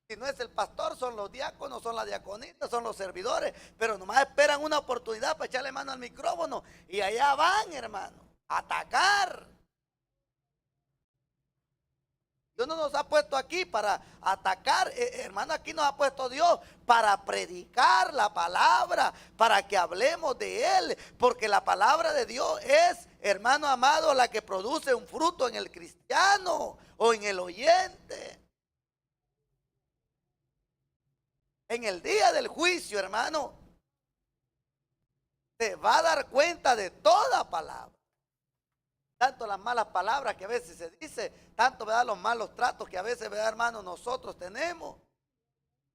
Si no es el pastor, son los diáconos, son las diaconitas, son los servidores, pero nomás esperan una oportunidad para echarle mano al micrófono y allá van, hermano, a atacar. Dios no nos ha puesto aquí para atacar, hermano, aquí nos ha puesto Dios para predicar la palabra, para que hablemos de Él, porque la palabra de Dios es, hermano amado, la que produce un fruto en el cristiano o en el oyente. En el día del juicio, hermano, se va a dar cuenta de toda palabra. Tanto las malas palabras que a veces se dice, tanto, ¿verdad?, los malos tratos que a veces, ¿verdad, hermano?, nosotros tenemos,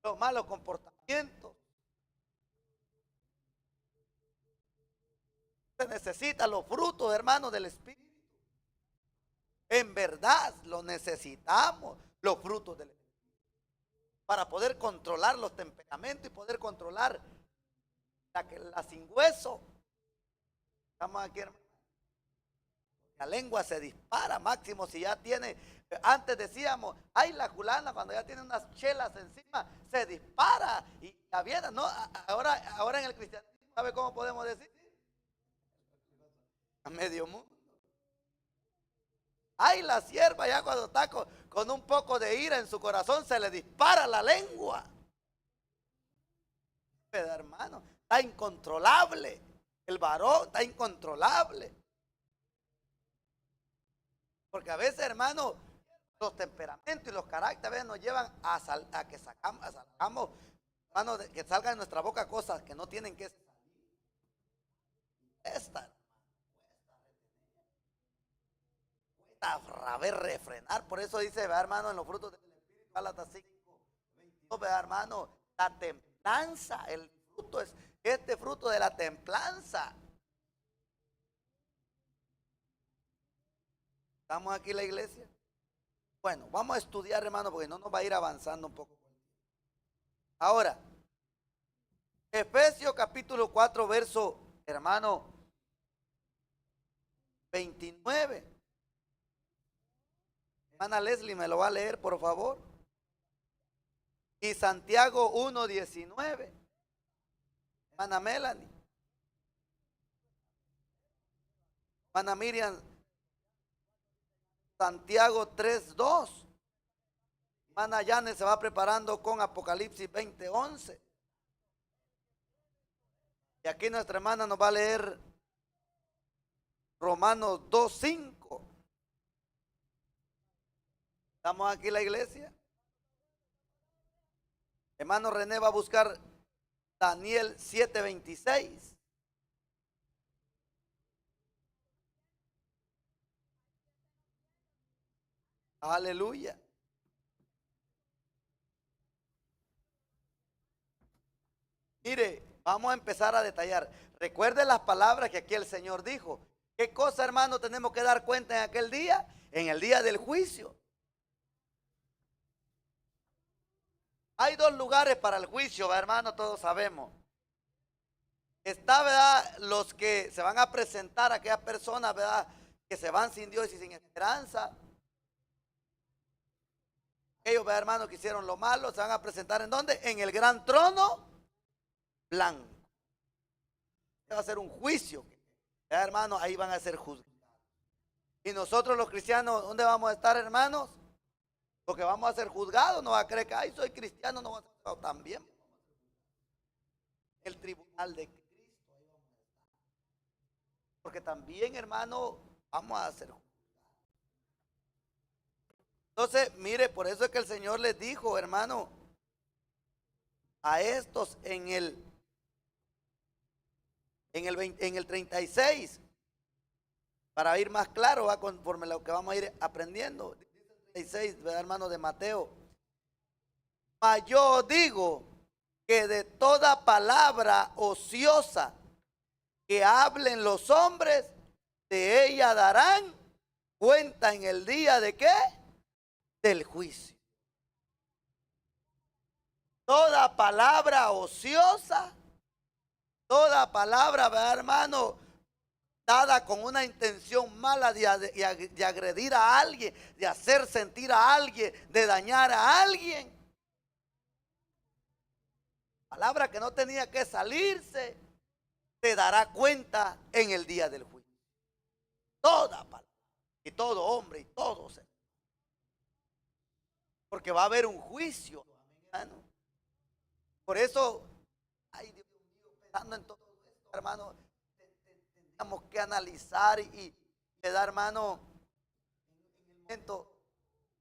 los malos comportamientos. Se necesitan los frutos, hermano, del Espíritu. En verdad, los necesitamos, los frutos del Espíritu, para poder controlar los temperamentos y poder controlar la sin hueso. Estamos aquí, hermano. La lengua se dispara, máximo si ya tiene, antes decíamos, ay, la culana cuando ya tiene unas chelas encima, se dispara y la viene, ¿no? Ahora en el cristianismo, ¿sabe cómo podemos decir? A medio mundo. Ay, la sierva ya cuando está con un poco de ira en su corazón, se le dispara la lengua. Pero hermano, está incontrolable. El varón está incontrolable. Porque a veces, hermano, los temperamentos y los caracteres nos llevan a que salgamos, hermano, que salgan de nuestra boca cosas que no tienen que salir. A ver, refrenar. Por eso dice, hermano, en los frutos del Espíritu, Gálatas 5:22, hermano, la templanza, el fruto es este fruto de la templanza. ¿Estamos aquí en la iglesia? Bueno, vamos a estudiar, hermano, porque no nos va a ir avanzando un poco. Ahora, Efesios capítulo 4, verso, hermano, 29. Hermana Leslie, ¿me lo va a leer, por favor? Y Santiago 1:19. Hermana Melanie. Hermana Miriam, Santiago 3:2. Hermana Yane se va preparando con Apocalipsis 20:11. Y aquí nuestra hermana nos va a leer Romanos 2:5. ¿Estamos aquí en la iglesia? Hermano René va a buscar Daniel 7:26. Aleluya. Mire, vamos a empezar a detallar. Recuerde las palabras que aquí el Señor dijo. ¿Qué cosa, hermano, tenemos que dar cuenta en aquel día? En el día del juicio. Hay dos lugares para el juicio, hermano, todos sabemos. Está, ¿verdad?, los que se van a presentar, aquellas personas, ¿verdad?, que se van sin Dios y sin esperanza. Ellos, ¿verdad, hermano?, que hicieron lo malo, se van a presentar ¿en dónde? En el gran trono blanco. Va a ser un juicio, ¿verdad, hermano? Ahí van a ser juzgados. Y nosotros los cristianos, ¿dónde vamos a estar, hermanos? Porque vamos a ser juzgados, no va a creer que, ay, soy cristiano, no va a ser juzgado también. El tribunal de Cristo, ahí vamos a estar. Porque también, hermano, vamos a ser juzgados. Entonces, mire, por eso es que el Señor les dijo, hermano, a estos en el 36, para ir más claro, va conforme lo que vamos a ir aprendiendo. 36, ¿verdad, hermano, de Mateo? Mas yo digo que de toda palabra ociosa que hablen los hombres, de ella darán cuenta en el día de ¿qué? Del juicio. Toda palabra ociosa, toda palabra, ¿verdad, hermano?, dada con una intención mala de agredir a alguien, de hacer sentir a alguien, de dañar a alguien. palabra que no tenía que salirse, se dará cuenta en el día del juicio. Toda palabra, y todo hombre, y todo ser. Porque va a haber un juicio, hermano. Por eso, ay Dios mío, pensando en todo esto, hermano, tenemos que analizar y dar, hermano, en el momento,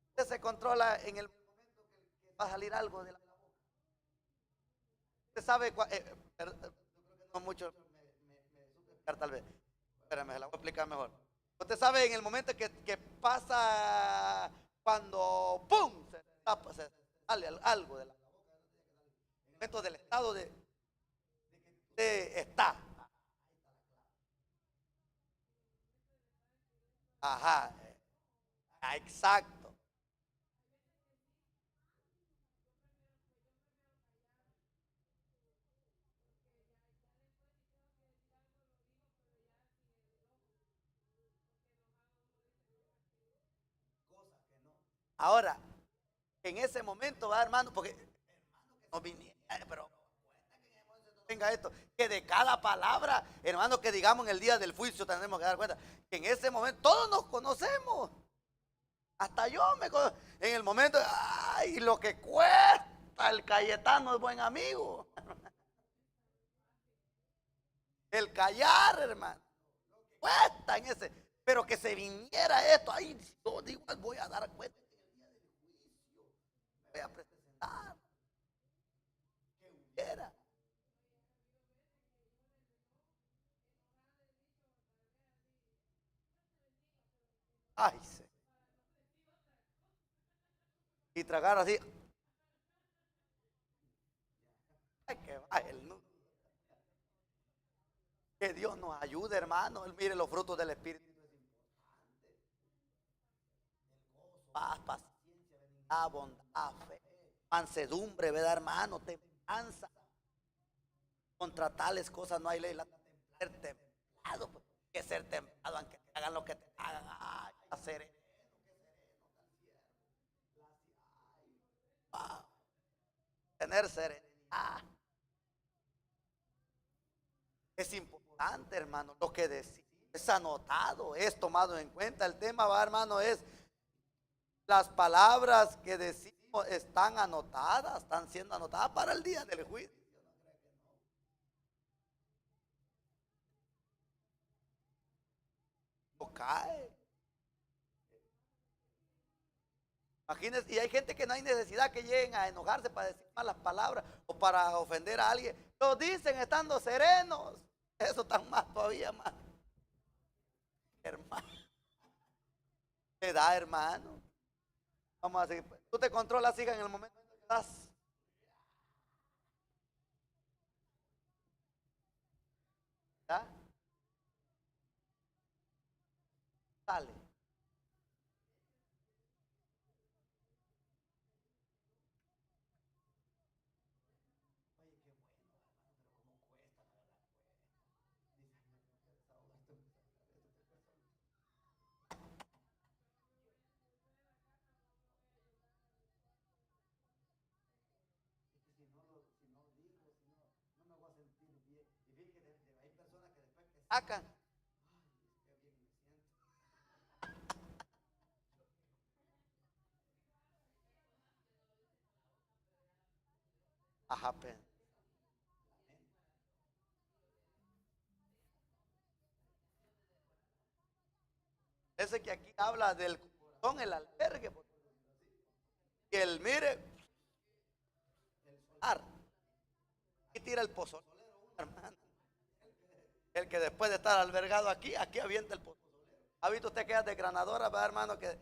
usted se controla en el momento que va a salir algo de la boca. Usted sabe, no mucho, supe explicar tal vez, espérame, se la voy a explicar mejor. Usted sabe en el momento que pasa cuando ¡pum! Se tapa, se sale algo de la boca, en el momento del estado de que usted está. Ajá, exacto. Ahora, en ese momento va, hermano, porque no viniera, pero venga esto, que de cada palabra, hermano, que digamos en el día del juicio tenemos que dar cuenta, que en ese momento todos nos conocemos. Hasta yo en el momento, ay, lo que cuesta, el Cayetano es buen amigo. El callar, hermano, cuesta en ese. Pero que se viniera esto, ahí yo digo, voy a dar cuenta que en el día del juicio me voy a presentar. Que hubiera. Ay, sí. Y tragar así. Ay, que va el nudo. Que Dios nos ayude, hermano. Mire los frutos del Espíritu. Paz, paciencia, benignidad, bondad, fe, mansedumbre, ¿verdad, hermano? Templanza. Contra tales cosas no hay ley. Ser templado, pues, que ser templado, aunque te hagan lo que te hagan. Ay, hacer wow, tener serenidad. Es importante, hermano, lo que decimos. Es anotado, es tomado en cuenta. El tema, va, hermano, es las palabras que decimos están anotadas, están siendo anotadas para el día del juicio. No cae. Imagínense, y hay gente que no hay necesidad que lleguen a enojarse para decir malas palabras o para ofender a alguien. Lo dicen estando serenos. Eso tan más todavía más. Hermano. Te da, hermano. Vamos a seguir. Tú te controlas, siga en el momento que estás. ¿Ya? Sale. Sacan. Ajá, ese que aquí habla del corazón, el albergue. Y el mire, y tira el pozo, hermano. El que después de estar albergado aquí, aquí avienta el pozo. ¿Ha visto usted que es de granadora, va, hermano? Que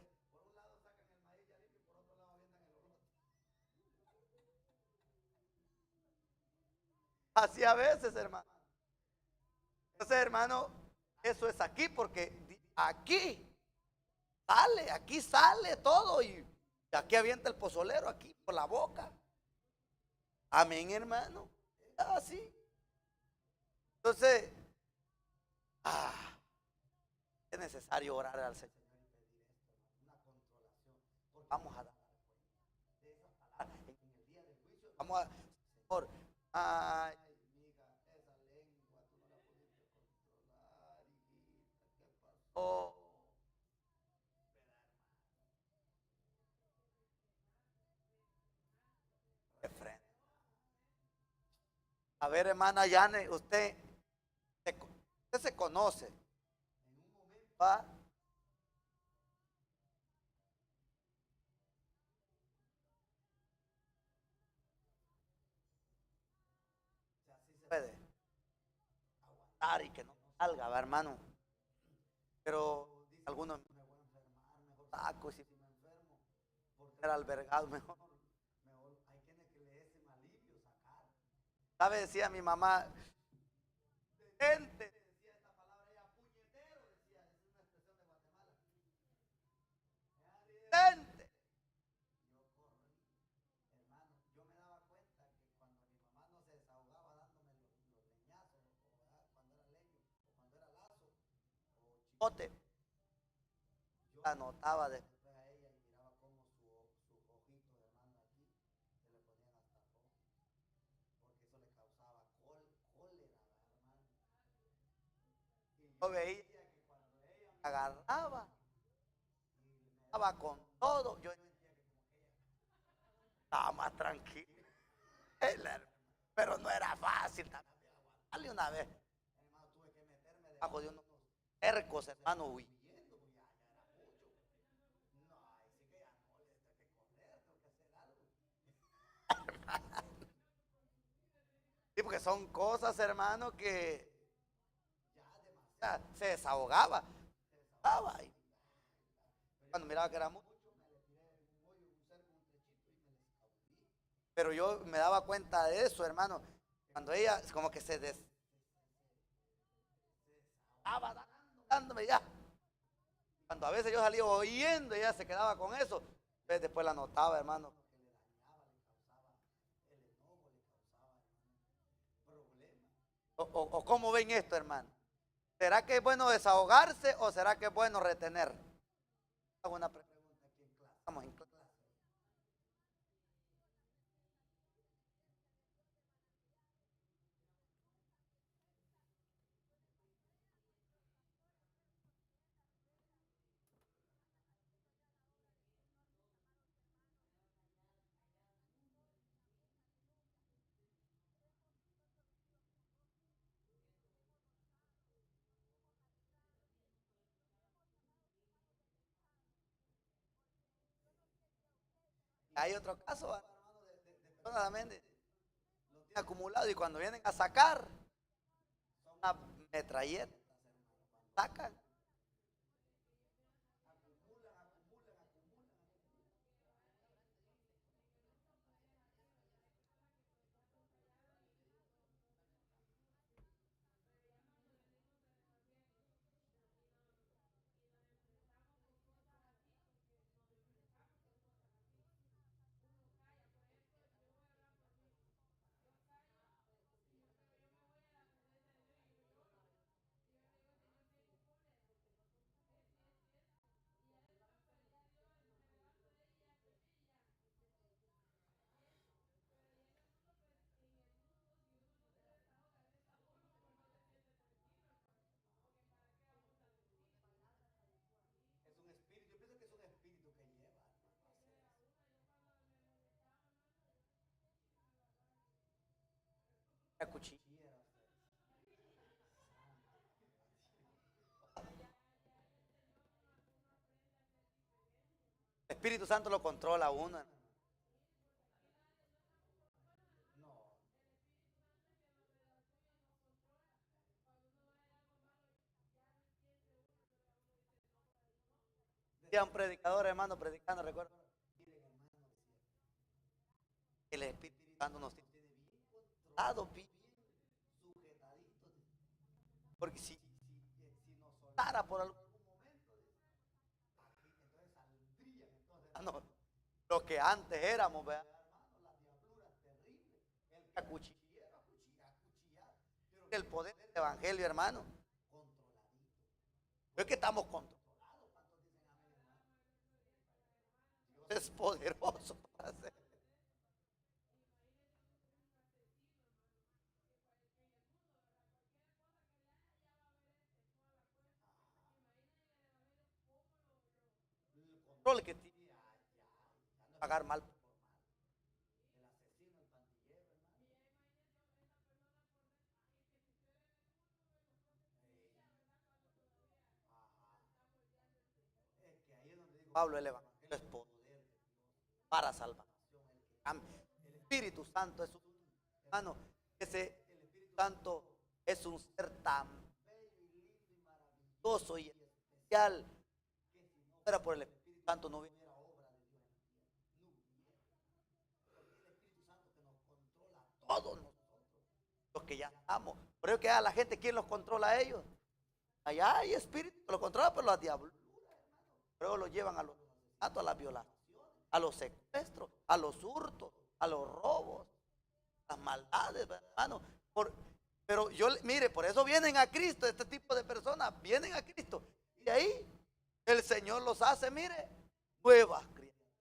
así a veces, hermano. Entonces, hermano, eso es aquí porque aquí sale todo y aquí avienta el pozolero, aquí por la boca. Amén, hermano. Así. Entonces, ah, es necesario orar al Señor y pedir esto, una controlación. Vamos a dar en el día del juicio. Vamos a, Señor, Ay, mija, esa lengua tú no la pudiste controlar, hijita, ¿qué pasó? De frente. A ver, hermana Yane, usted se conoce. En un momento va, si así se puede aguantar y que no salga, ¿va, hermano? Pero algunos me voy a enfermar, mejor saco, y si me enfermo, por ser albergado, mejor hay quienes que le es un alivio sacar. ¿Sabe? Decía mi mamá, gente, decía esta palabra, ella, puñetero, decía, es una expresión de Guatemala. Gente. Yo corrí, hermano, yo me daba cuenta que cuando mi mamá no se desahogaba dándome los leñazos, o cuando era leño, o cuando era lazo, o chicote, yo la notaba después a ella y miraba cómo sus ojitos, hermano, aquí se le ponían hasta rojos, porque eso le causaba cólera, hermano. Y yo veía que cuando ella me agarraba y me daba con todo, yo sentía que como que ella estaba más tranquila. Pero no era fácil también aguantarle una vez. Hermano, tuve que meterme debajo de unos cercos, hermano, huyendo, porque ya era mucho. No, ahí sí que ya no, le tengo que correr, tengo que hacer algo. Sí, porque son cosas, hermano, que ya se desahogaba. Se desahogaba. Y cuando miraba que era mucho, me le tiré en un hoyo, un cerco, un trechito y me les escabullí. Pero yo me daba cuenta de eso, hermano. Cuando ella como que se desahogaba dándome ya. Cuando a veces yo salía oyendo, ella se quedaba con eso. Entonces después la notaba, hermano. Que le dañaba, le causaba el enojo, le causaba problemas. O cómo ven esto, hermano. ¿Será que es bueno desahogarse o será que es bueno retener? Hago una pregunta aquí en clase. Estamos en clase. Hay otro caso, hermano, de personas también lo tienen acumulado y cuando vienen a sacar, son una metralleta, sacan. Es un espíritu, yo pienso que es un espíritu que lleva a hacer eso. La cuchillera. El Espíritu Santo lo controla a uno. No. Decía un predicador, hermano, predicando, recuerdo. Miren, hermano, el Espíritu Santo nos tiene bien controlados, bien sujetaditos. Porque si nos soltara por algún momento, aquí entonces saldrían. Entonces, hermano, lo que antes éramos, ¿verdad, hermano? Las diabluras terribles. El que acuchillero, acuchillar. Pero el poder del evangelio, hermano, controladito. No es que estamos controlados. ¿Cuántos dicen amén, hermano? Dios es poderoso para hacer. control que tiene pagar mal. Pablo, el evangelio es poder para salvación. El Espíritu Santo es un hermano, ese Espíritu Santo es un ser tan maravilloso y especial que si no fuera por el Espíritu Santo no hubiera obra de Dios. El Espíritu Santo que nos controla a todos nosotros, los que ya estamos. Por eso que a la gente, ¿quién los controla a ellos? Allá hay espíritu que los controla, pero los diablos. Luego los llevan a los asesinatos, a las violaciones, a los secuestros, a los hurtos, a los robos, las maldades, hermano. Pero yo, mire, por eso vienen a Cristo, este tipo de personas, vienen a Cristo. Y ahí el Señor los hace, mire, nuevas criaturas,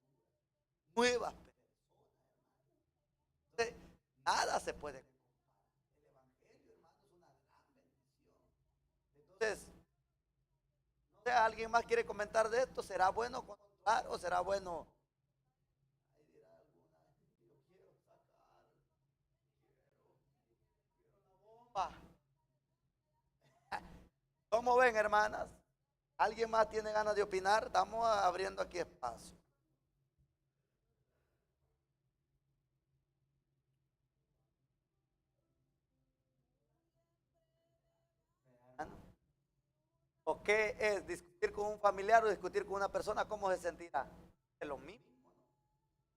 nuevas personas. Nada se puede comparar. El Evangelio, hermano, es una gran bendición. Entonces, no sé, ¿alguien más quiere comentar de esto? ¿Será bueno controlar o será bueno? ¿Cómo ven, hermanas? ¿Alguien más tiene ganas de opinar? Estamos abriendo aquí espacio. ¿O qué es discutir con un familiar o discutir con una persona? ¿Cómo se sentirá? Es lo mismo.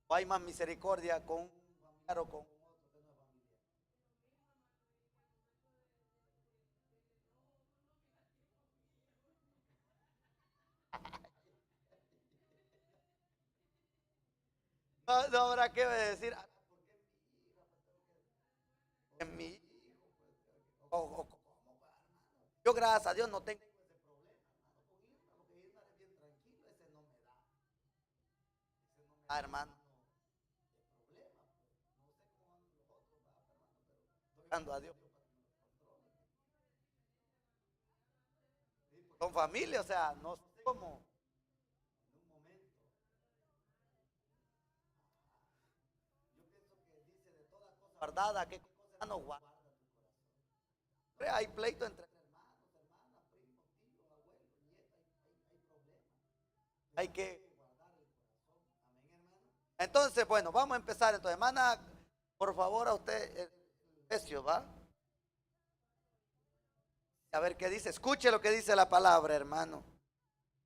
¿O hay más misericordia con un familiar o con otro que no es familiar? No, no habrá que decir, ¿por qué mi hijo? Yo, gracias a Dios, no tengo ese problema, hermano, con Irma, porque Irma es bien tranquilo, ese no me da. Ese no me da, hermano, problema. No sé cómo van los otros, hermano, pero estoy orando a Dios. Con familia, o sea, no sé cómo. En un momento. Yo pienso que dice de toda cosa guardada, ¿qué cosa no guarda tu corazón? Hay pleito entre hermanos, hermanas, primos, tíos, abuelos, nietas, hay problemas. Hay que guardar el corazón. Amén, hermano. Entonces, bueno, vamos a empezar. Entonces, hermana, por favor, a usted, el precio, ¿va? A ver qué dice. Escuche lo que dice la palabra, hermano.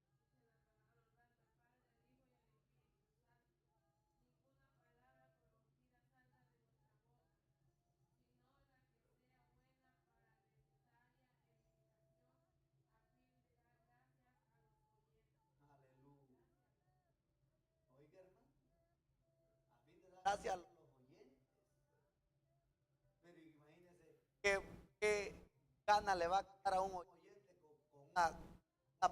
Oiga, hermano, a fin de dar gracias a los oyentes. Pero imagínese qué gana le va a dar a un oyente con una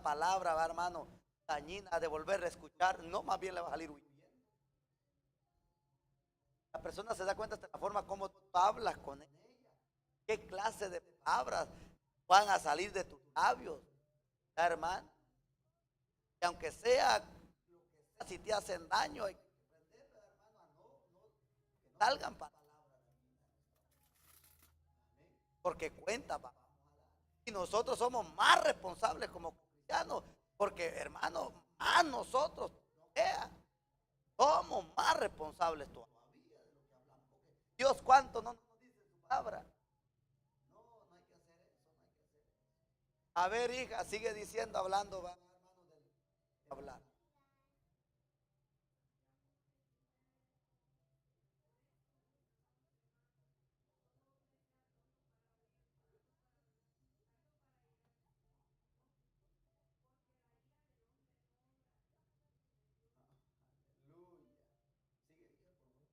palabra, ¿va, hermano? Dañina de volver a escuchar. No, más bien le va a salir huyendo. La persona se da cuenta de la forma como tú hablas con ella. ¿Qué clase de palabras van a salir de tus labios, hermano? Y aunque sea, si te hacen daño, hay que aprender, hermano, a que no salgan palabras. Porque cuenta, papá. Y nosotros somos más responsables como cristianos, porque hermano, más nosotros, somos más responsables todavía de lo que hablamos. Porque Dios, ¿cuánto no nos dice su palabra? No, no hay que hacer eso, no hay que hacer eso. A ver, hija, sigue diciendo, hablando, va, hermano, de hablar. Aleluya. Sigue, hija, por favor.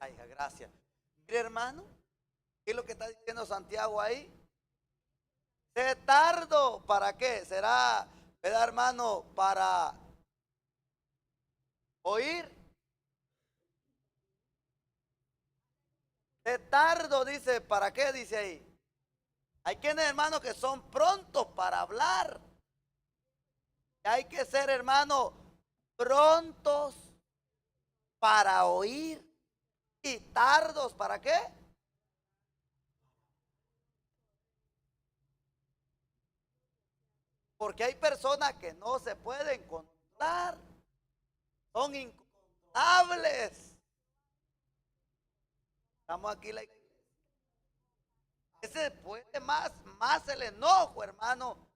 Ay, gracias. Mire, hermano, ¿qué es lo que está diciendo Santiago ahí? Sé tardo, ¿para qué? Será, ¿verdad, hermano? Para oír. Sé tardo, dice, ¿para qué? Dice ahí. Hay quienes, hermano, que son prontos para hablar. Hay que ser, hermano, prontos para oír y tardos, ¿para qué? Porque hay personas que no se pueden controlar, son incontrolables. Estamos aquí la iglesia. Ese puede más el enojo, hermano.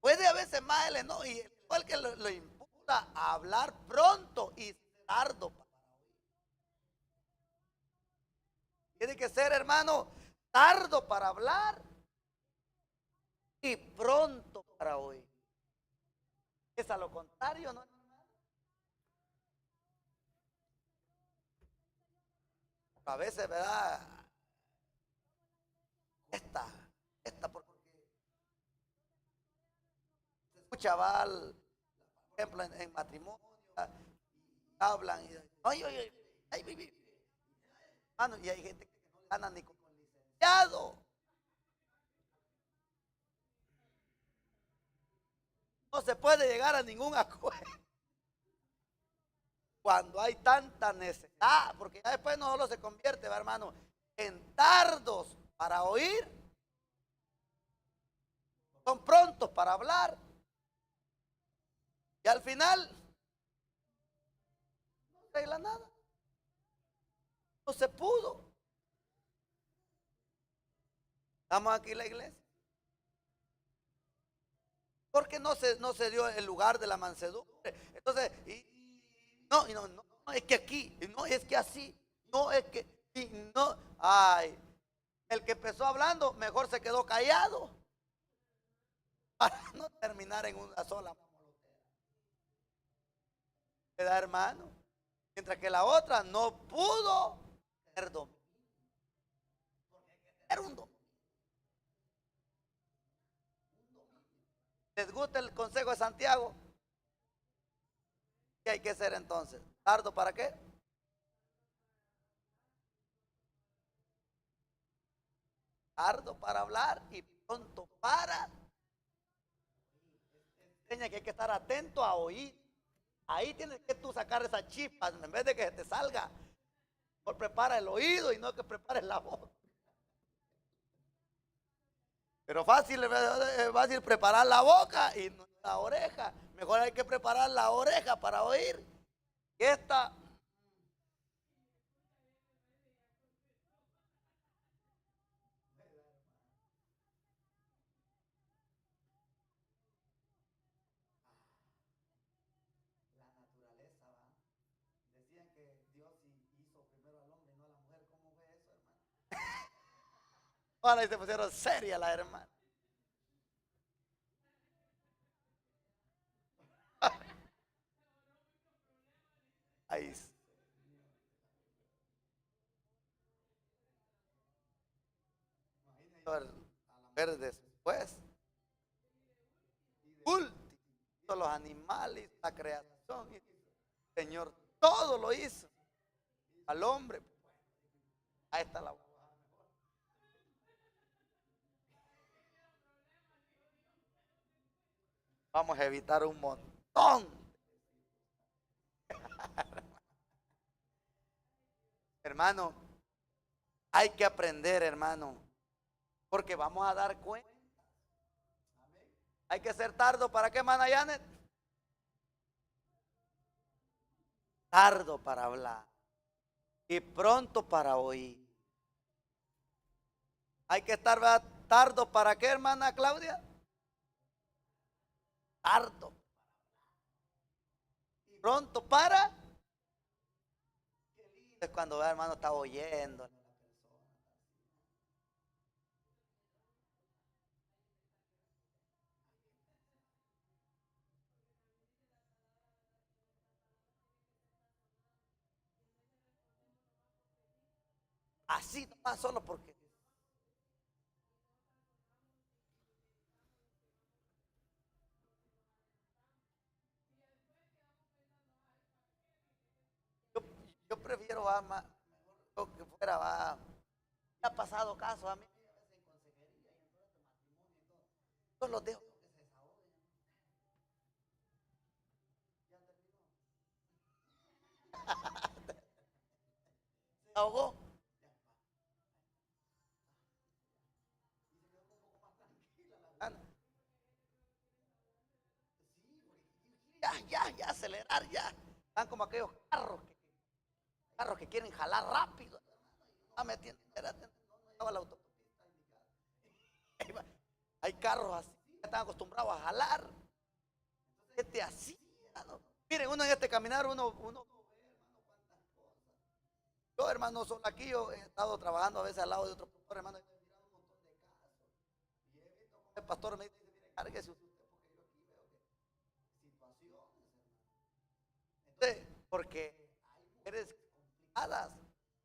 Puede a veces más el enojo y el que lo impulsa a hablar pronto y tardo. Tiene que ser, hermano, tardo para hablar y pronto para oír. Es a lo contrario, ¿no? A veces, ¿verdad? Esta, porque se escucha, va, por ejemplo, en matrimonio, hablan y, ay, ay, ay, ay, ay, ay, hermano, y hay gente que no gana ni con licenciado. No se puede llegar a ningún acuerdo cuando hay tanta necesidad, porque ya después no solo se convierte, ¿va, hermano, en tardos para oír, son prontos para hablar, y al final no arregla nada, no se pudo. Estamos aquí en la iglesia, porque no se dio el lugar de la mansedumbre. Entonces, no, no, es que aquí, y no es que así, no es que, y no, ay, el que empezó hablando, mejor se quedó callado para no terminar en una sola, ¿verdad, hermano? Mientras que la otra no pudo tener dominio. Era un dominio. ¿Les gusta el consejo de Santiago? ¿Qué hay que hacer entonces? ¿Tardo para qué? Tardo para hablar y pronto para. Enseña que hay que estar atento a oír. Ahí tienes que tú sacar esa chispa en vez de que te salga. Por prepara el oído y no que prepares la voz. Pero fácil, es fácil preparar la boca y no la oreja. Mejor hay que preparar la oreja para oír. Y esta, la naturaleza, va. Decían que Dios hizo primero al hombre y no a la mujer. ¿Cómo fue eso, hermano? Ahora se pusieron serias las hermanas. Ahí, a ver después. Último, los animales, la creación. Señor, todo lo hizo al hombre. Ahí está la. Vamos a evitar un montón. Hermano, hay que aprender, hermano, porque vamos a dar cuenta. Hay que ser tardo. ¿Para qué, mana Janet? Tardo para hablar y pronto para oír. Hay que estar, ¿verdad? Tardo para qué, hermana Claudia? Tardo. Pronto para. Es cuando, hermano, está oyendo. Así nomás, solo porque yo, yo prefiero va más, mejor que fuera va. Me ha pasado caso a mí a veces en consejería y en todo este matrimonio y todo. Yo los dejo que se desahoguen. Ya terminó. Se ahogó. Y se quedó un poco más tranquila la gana. Sí, ya, acelerar, ya. Están como aquellos carros que quieren jalar rápido. Ah, me entiendes, espérate, no llevaba la autopista indicada. Hay carros así, que están acostumbrados a jalar. ¿Qué te hacía? ¿No? Miren, uno en este caminar, uno ve, hermano, cuántas cosas. Yo, hermano, solo aquí yo he estado trabajando a veces al lado de otro pastor, hermano, y he mirado un montón de casos. Y he visto como el pastor me dice, mire, cárguese usted, porque yo aquí veo que situaciones, hermano. Entonces, porque hay mujeres complicadas,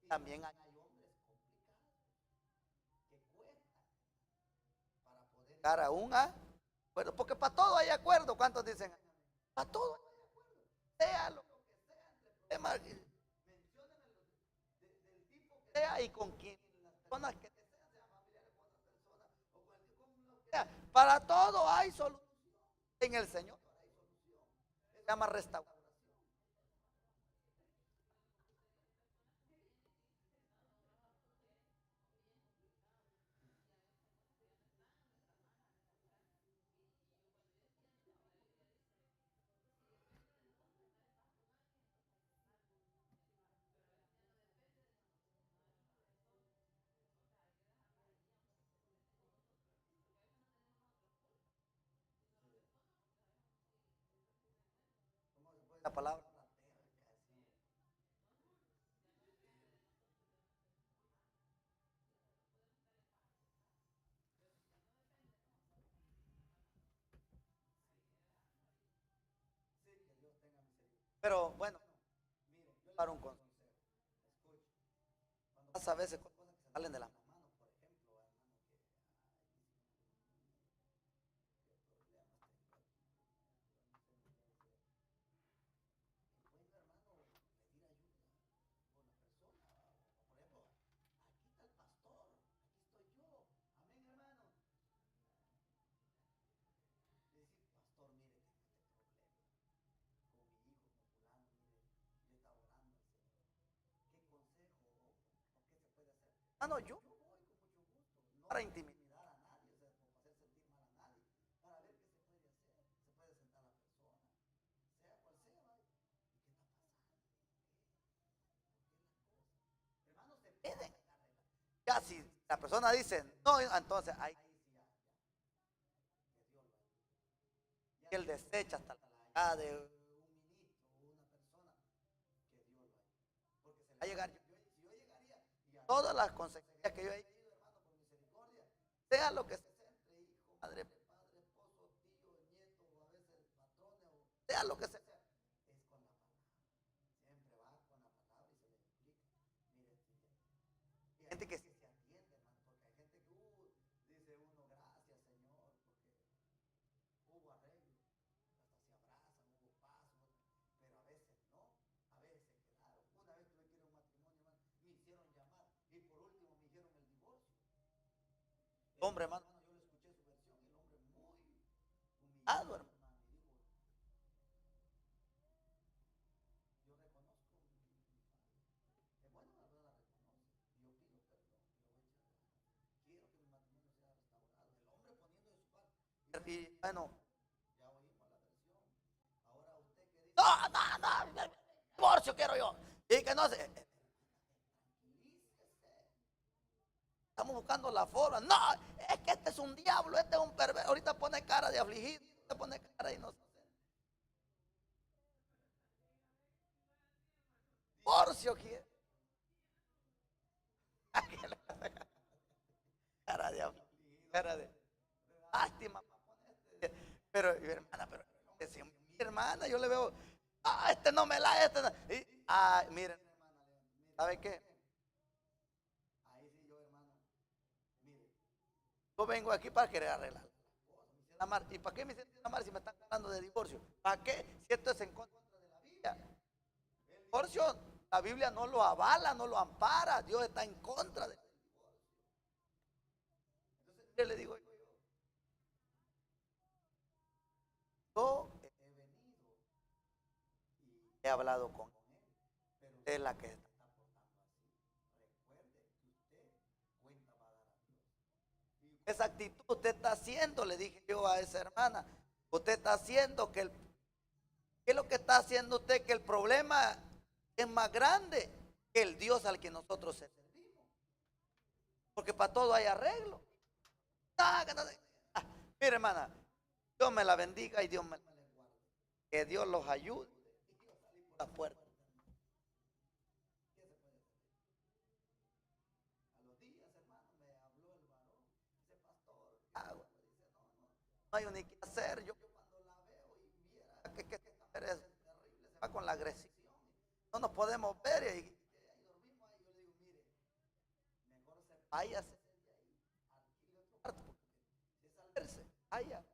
también hay hombres complicados que cuestan para poder llegar a un acuerdo. Porque para todo hay acuerdo. ¿Cuántos dicen? Para todo hay acuerdo. Sea lo que sea, entre problemas, menciónenme del tipo que sea y con quien las personas que desean sean familiares con otra persona o con lo que sea. Para todo hay solución. En el Señor hay solución. Se llama restauración. ¿Cómo se puede la palabra? Pero bueno, mire, yo le dar un consejo. Escuche, cuando pasa a veces cosas que se salen de las manos, por ejemplo, hermano, que problemas encuentra, hermano, pedir ayuda por la persona. O, por ejemplo, aquí está el pastor, aquí estoy yo. Amén, hermano. Decir, pastor, mire, tengo este problema con mi hijo, con fulano, mire, yo estaba orando al Señor. ¿Qué consejo o qué se puede hacer? Ah, no, yo voy con mucho gusto, no para intimidar a nadie, o sea, por hacer sentir mal a nadie, para ver qué se puede hacer. Se puede sentar la persona, sea cual sea, ¿vale? ¿Y qué está pasando? Hermanos, se piden. Ya si la persona dice no, entonces ahí sí que él desecha hasta la llegada de un ministro o una persona, que Dios lo ayude. Porque se le va a llegar, si yo llegaría y a todas las consecuencias que yo he tenido, hermano, por misericordia, sea lo que sea, entre hijo, madre, padre, esposo, tío, nieto, o a veces patrones, o sea lo que sea, es con la palabra. Siempre va con la palabra y se le explica. Mire, y hay gente que sí se atiende, hermano, porque hay gente que dice uno, gracias, Señor, porque hubo arreglo, hasta se abrazan, hubo paz, pero a veces no, a veces se quedaron. Una vez tuve que ir a un matrimonio, hermano, me hicieron llamar y por último me hicieron el divorcio. El hombre, hermano, yo le escuché su versión y el hombre muy humillado, hermano, y dijo, yo reconozco es bueno, la verdad la reconoce, y yo pido perdón y lo voy a echar atrás. Quiero que mi matrimonio sea restaurado. El hombre poniendo de su parte. Y bueno, ya oímos la versión. Ahora usted que dice, no, divorcio quiero yo. Y que no se, tranquilícese. Estamos buscando la forma. No, es que este es un diablo, este es un perverso. Ahorita pone cara de afligido, te pone cara de inocente. Divorcio quiere. Cara de afligido, cara de lástima. Pero, hermana, pero si mi hermana, yo le veo, este no me la, este no. Y, miren, hermana, ¿sabe qué? Yo vengo aquí para querer arreglar. ¿Y para qué me siento amar si me están hablando de divorcio? ¿Para qué? Si esto es en contra de la Biblia. El divorcio, la Biblia no lo avala, no lo ampara. Dios está en contra de. Entonces, yo le digo, yo he venido y he hablado con él, pero usted es la que está portando así. Recuerde que usted cuenta va a dar a Dios. Esa actitud usted está haciendo, le dije yo a esa hermana, usted está haciendo que ¿qué es lo que está haciendo usted? Que el problema es más grande que el Dios al que nosotros servimos. Porque para todo hay arreglo. Ah, mire, hermana, Dios me la bendiga y Dios me la guarde. Que Dios los ayude y Dios salir por la puerta. A los días, hermano, me habló el varón. Dice, pastor, ¿qué hago? Dice, no hay ni qué hacer. Yo cuando la veo y viera que esta mujer es terrible, se va con la agresión. No nos podemos ver y ahí dormimos ahí. Yo le digo, mire, mejor se váyase de ahí, alquile otro cuarto, porque si es salirse, vaya.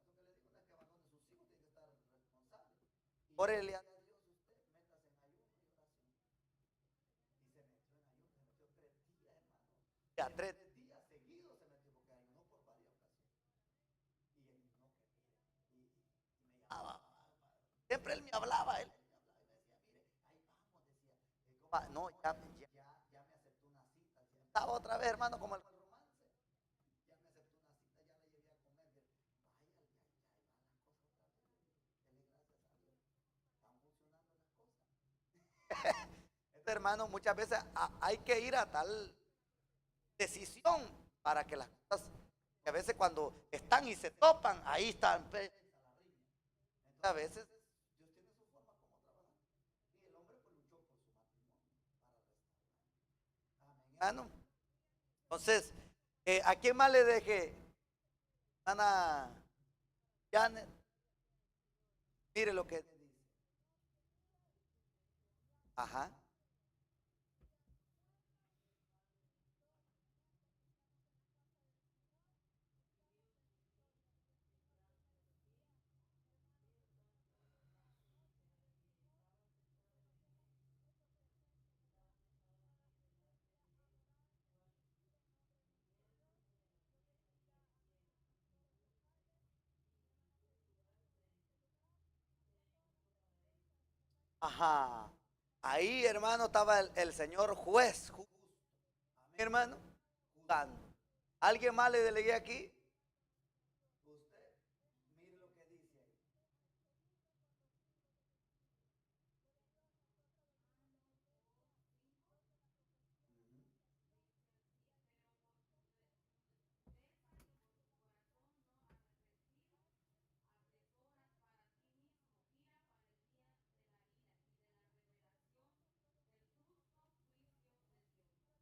Eso que le digo no es que abandone sus hijos, tiene que estar responsable. Órele a Dios usted, métase en ayuno y oración. Y se metió en ayuno, se metió 3 días, hermano. Ya 3 días seguidos se metió porque ayunó por varias ocasiones. Y él no quería. Y me llamaba. Siempre él me hablaba, él me hablaba y me decía, mire, ahí vamos, decía. No, ya me aceptó una cita. Estaba otra vez, hermano, como el romance. Ya me aceptó una cita, ya le llevé a comer. Vaya, ya van las cosas otra vez. Dele gracias a Dios. Están funcionando las cosas. Este hermano, muchas veces hay que ir a tal decisión para que las cosas, que a veces cuando están y se topan, ahí están. A veces Dios tiene su forma como trabajar. Y el hombre pues luchó por su matrimonio para restaurar. Amén, hermano. Entonces, ¿a quién más le dejé? Ana Janet. Mire lo que dice. Ajá. Ajá. Ahí, hermano, estaba el señor juez. Mi hermano, juzgando. ¿Alguien más le delegué aquí? Usted, mire lo que dice ahí.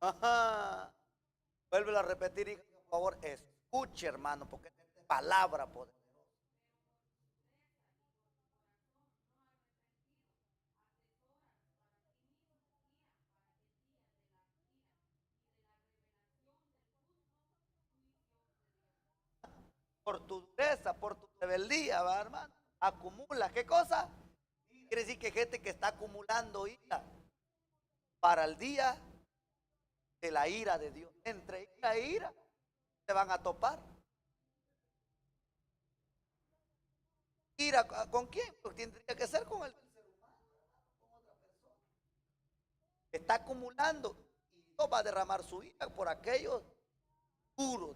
Ajá. Vuelve a repetir, hija, por favor. Escuche, hermano, porque es palabra poderosa. Por tu dureza, por tu rebeldía, ¿va, hermano? Acumula, ¿qué cosa? Quiere decir que gente que está acumulando ira para el día de la ira de Dios. Entre ira e ira se van a topar. ¿Ira con quién? Pues tendría que ser con el ser humano, con otra persona. Está acumulando y Dios va a derramar su ira por aquellos puros.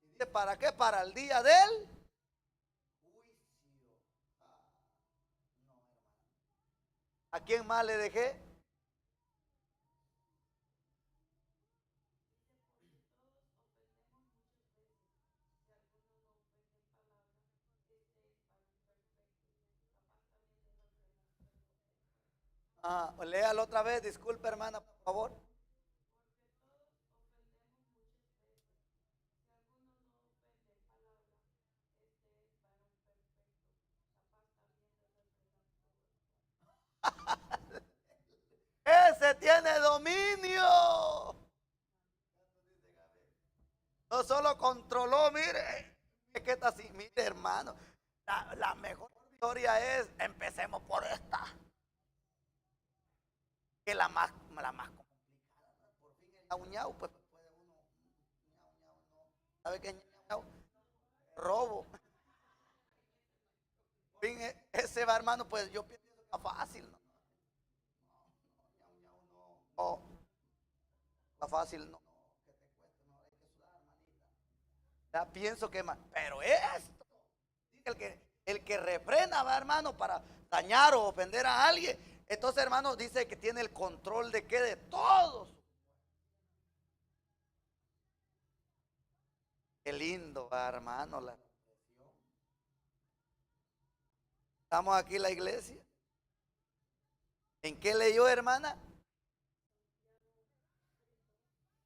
Y dice, ¿para qué? Para el día del juicio. No, hermano. ¿A quién más le dejé? Léalo otra vez, disculpe hermana, por favor. Ese tiene dominio. solo controló, mire, es que está así, mire hermano, la mejor historia es, empecemos por esta, que es la más complicada. Por fin el ñau ñau, pues puede uno, ñau ñau, no, ¿sabe qué es ñau ñau? Robo. Por fin ese va hermano, pues yo pienso que está fácil, ¿no? Ñau ñau no, oh, está fácil, no, que te cueste, no, hay que sudar, hermanita. Ya pienso que más, pero esto, el que refrena, va hermano, para dañar o ofender a alguien, entonces hermano dice que tiene el control de qué, de todos. Qué lindo, va hermano, la expresión. Estamos aquí en la iglesia. ¿En qué leyó, hermana?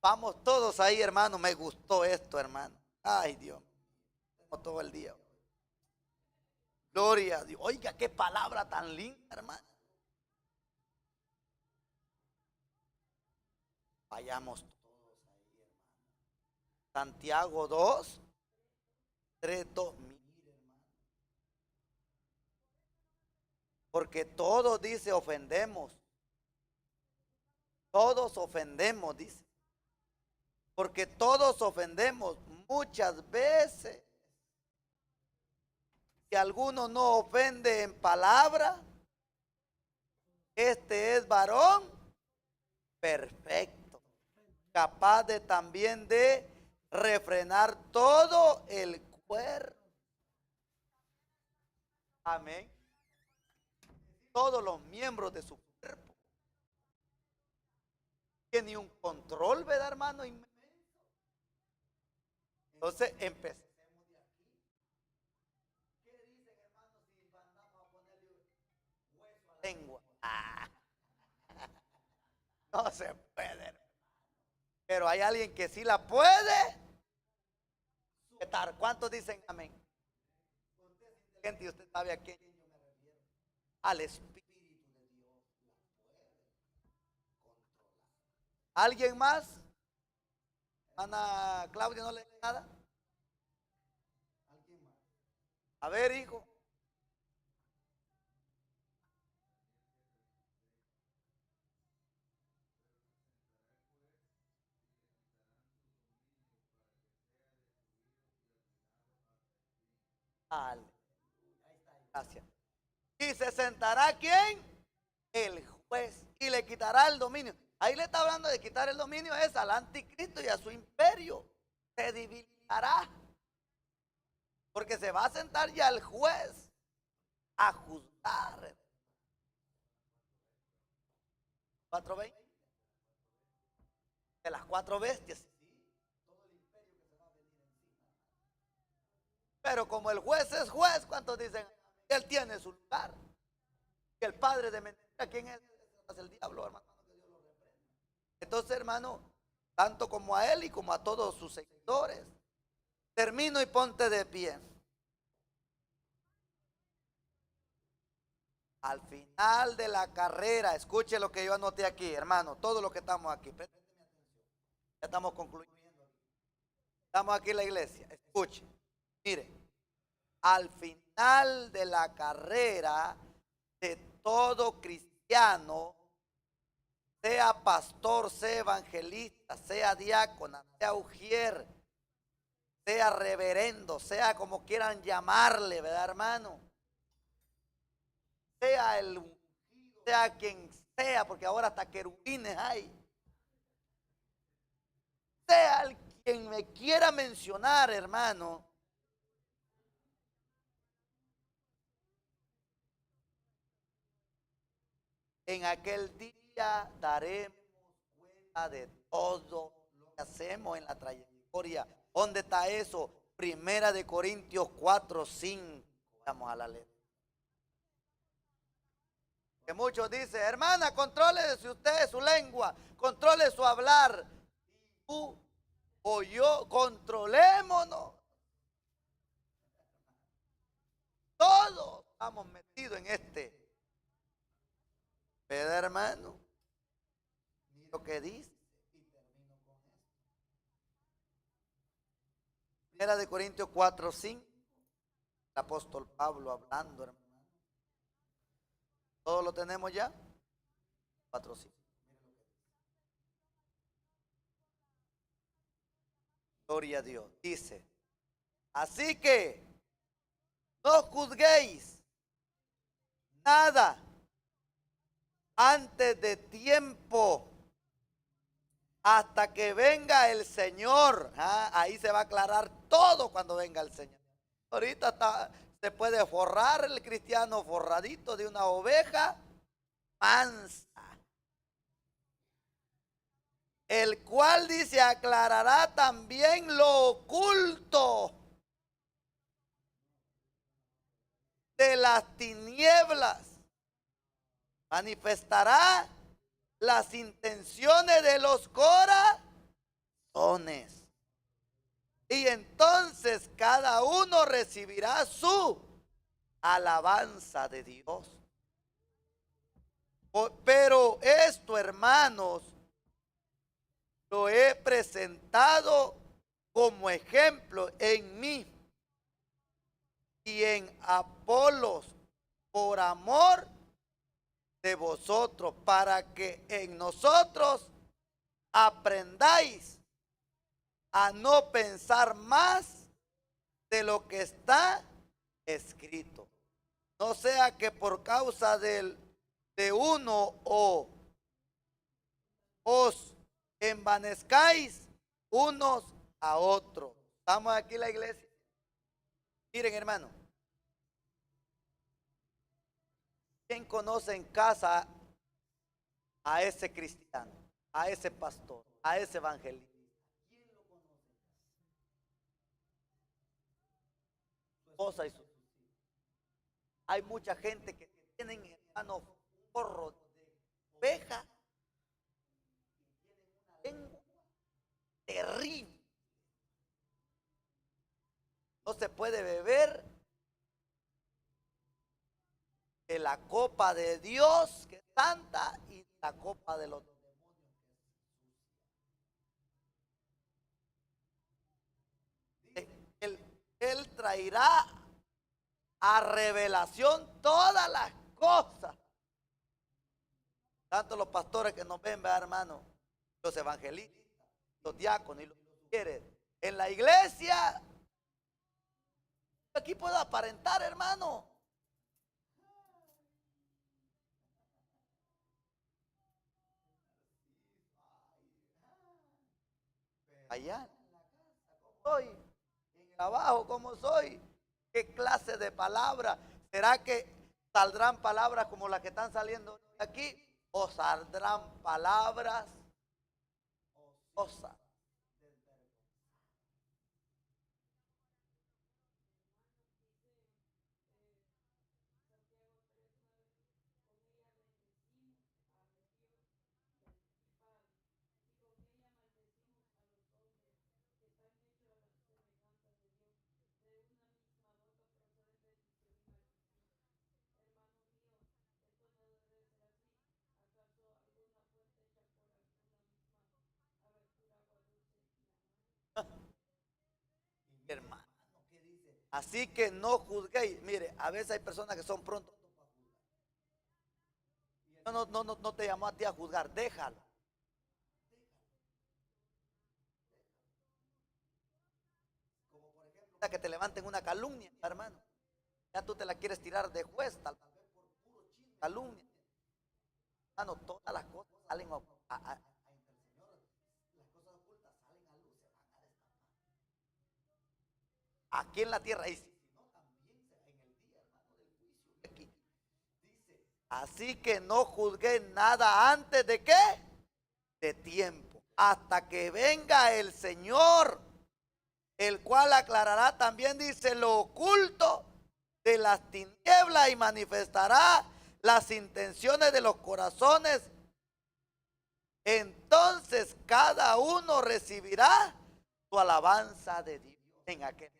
Vamos todos ahí, hermano. Me gustó esto, hermano. Ay, Dios. Tengo todo el día. Gloria a Dios. Oiga, qué palabra tan linda, hermano. Vayamos todos ahí, hermano. Santiago 2, 3, 2. Mire, hermano. Porque todos, dice, ofendemos. Todos ofendemos, dice. Porque todos ofendemos muchas veces. Si alguno no ofende en palabra, este es varón perfecto, capaz de también de refrenar todo el cuerpo. Amén. Todos los miembros de su cuerpo. Tiene un control, ¿verdad, hermano? Entonces, empecemos de aquí. ¿Qué dicen, hermano, si mandamos a ponerle hueso a la lengua? No se puede, hermano. Pero hay alguien que sí la puede sujetar. ¿Cuántos dicen amén? Usted es inteligente y usted sabe a quién yo me refiero. Al Espíritu de Dios la puede controlar. ¿Alguien más? Ana Claudia, ¿no le dice nada? ¿Alguien más? A ver, hijo. Ale. Ahí está, gracias. ¿Y se sentará quién? El juez. Y le quitará el dominio. Ahí le está hablando de quitar el dominio es al anticristo y a su imperio. Se debilitará. Porque se va a sentar ya el juez a juzgar. 4:20. De las 4 bestias. Todo el imperio que se va a venir encima. Pero como el juez es juez, ¿cuántos dicen? Él tiene su lugar. Que el padre de mentira, ¿quién es? Es el diablo, hermano, que Dios lo reprenda. Entonces, hermano, tanto como a él y como a todos sus seguidores, termino y ponte de pie. Al final de la carrera, escuche lo que yo anoté aquí, hermano, todo lo que estamos aquí, présteme atención. Ya estamos concluyendo. Estamos aquí en la iglesia. Escuche, mire, al final de la carrera de todo cristiano, sea pastor, sea evangelista, sea diácona, sea ujier, sea reverendo, sea como quieran llamarle, ¿verdad, hermano? Sea el ungido, sea quien sea, porque ahora hasta querubines hay. Sea el quien me quiera mencionar, hermano. En aquel día daremos cuenta de todo lo que hacemos en la trayectoria. ¿Dónde está eso? Primera de Corintios 4:5. Vamos a la letra. Que muchos dicen, hermana, contrólese usted su lengua, controle su hablar. Y tú o yo, controlémonos. Todos estamos metidos en este. ¿Verdad, hermano? Mira lo que dice y termino con esto. Era de Corintios 4:5. El apóstol Pablo hablando, hermano. ¿Todo lo tenemos ya? 4:5. Gloria a Dios. Dice, así que no juzguéis nada antes de tiempo, hasta que venga el Señor. Ahí se va a aclarar todo cuando venga el Señor. Ahorita se puede forrar el cristiano forradito de una oveja mansa, el cual dice aclarará también lo oculto de las tinieblas, manifestará las intenciones de los corazones. Y entonces cada uno recibirá su alabanza de Dios. Pero esto, hermanos, lo he presentado como ejemplo en mí y en Apolos, por amor de vosotros, para que en nosotros aprendáis a no pensar más de lo que está escrito. No sea que por causa de uno os envanezcáis unos a otros. Estamos aquí en la iglesia. Miren, hermano, ¿quién conoce en casa a ese cristiano, a ese pastor, a ese evangelista? Su esposa y su hijos. Hay mucha gente que tienen, hermano, forro de oveja, lengua terrible. No se puede beber de la copa de Dios, que es santa, y la copa de los demonios. Él traerá a revelación todas las cosas. Tanto los pastores que nos ven, hermano, los evangelistas, los diáconos y los mujeres en la iglesia. Aquí puedo aparentar, hermano. Allá, ¿cómo soy? En el trabajo, ¿cómo soy? ¿Qué clase de palabras? ¿Será que saldrán palabras como las que están saliendo aquí? ¿O saldrán palabras osas? Hermano, ¿qué dice? Así que no juzguéis. Mire, a veces hay personas que son prontos. No te llamó a ti a juzgar, déjalo. Como por ejemplo, que te levanten una calumnia, hermano. Ya tú te la quieres tirar de juez, tal vez por puro chisme, calumnia. Hermano, todas las cosas salen ante el Señor. Las cosas ocultas salen a luz, se van a destapar. Aquí en la tierra, y si no, también en el día, hermano, del juicio. Aquí dice, así que no juzgué nada antes de qué, de tiempo, hasta que venga el Señor, el cual aclarará también, dice, lo oculto de las tinieblas y manifestará las intenciones de los corazones. Entonces cada uno recibirá su alabanza de Dios en aquel día.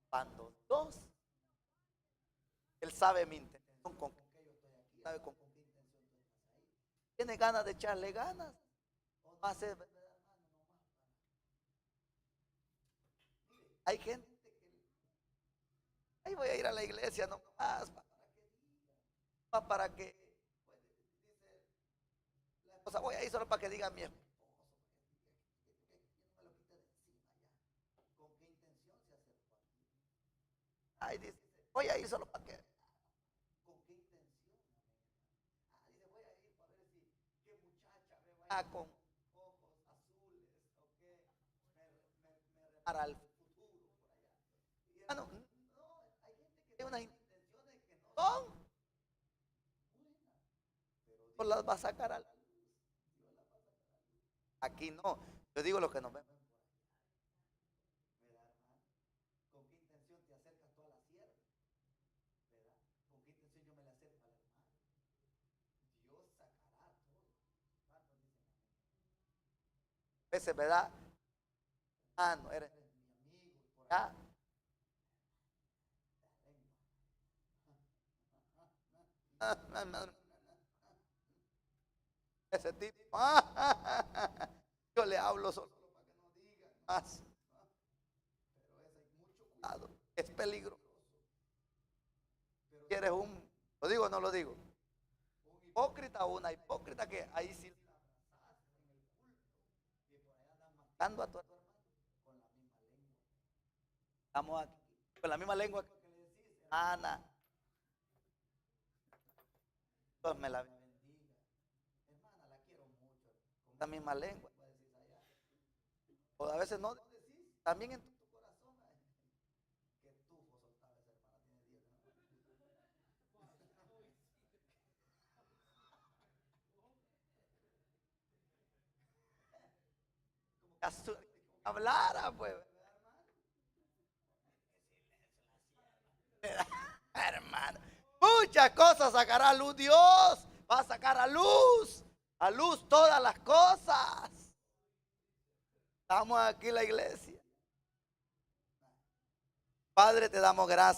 Cuando Dios, Él sabe mi intención, con qué yo estoy aquí, sabe con qué intención tú estás ahí. ¿Tiene ganas de echarle ganas? ¿O va a ser, Hay gente que ahí voy a ir a la iglesia nomás para que pues, dice la esposa, voy a ir solo para que diga a mi esposo que no me lo quite de encima ya. ¿Con qué intención se acercó aquí? Ay, dice, voy a ir solo para que. ¿Con qué intención? Dice, voy a ir para ver si qué muchacha me va con ojos azules o qué me repara el futuro por allá. Y hermano, no, hay gente que tiene unas intenciones que no son buenas, pero Dios las va a sacar a la luz. Aquí no, yo digo lo que nos vemos. ¿Verdad, hermano? ¿Con qué intención te acercas tú a la sierva? ¿Verdad? ¿Con qué intención yo me le acerco al hermano? Dios sacará todo. ¿Cuántos dicen amén? A veces, ¿verdad? Hermano, eres mi amigo. Por allá. Ese tipo. Yo le hablo solo para que no digan más. Pero ese hay mucho cuidado. Es peligroso. Si eres ¿lo digo o no lo digo? Un hipócrita o una hipócrita que ahí sí la abrazaste en el culto y por allá andan matando a tu hermano con la misma lengua. Estamos aquí con la misma lengua que le decís, Ana. Dios me la bendiga. Hermana, la quiero mucho. Con la misma lengua, decís allá. O a veces no decís, también en tu corazón. Que tufo soltaba esa hermana, tiene 10 como que hablara, pues. Hermano, muchas cosas sacará a luz Dios. Va a sacar a luz todas las cosas. Estamos aquí en la iglesia. Padre, te damos gracias.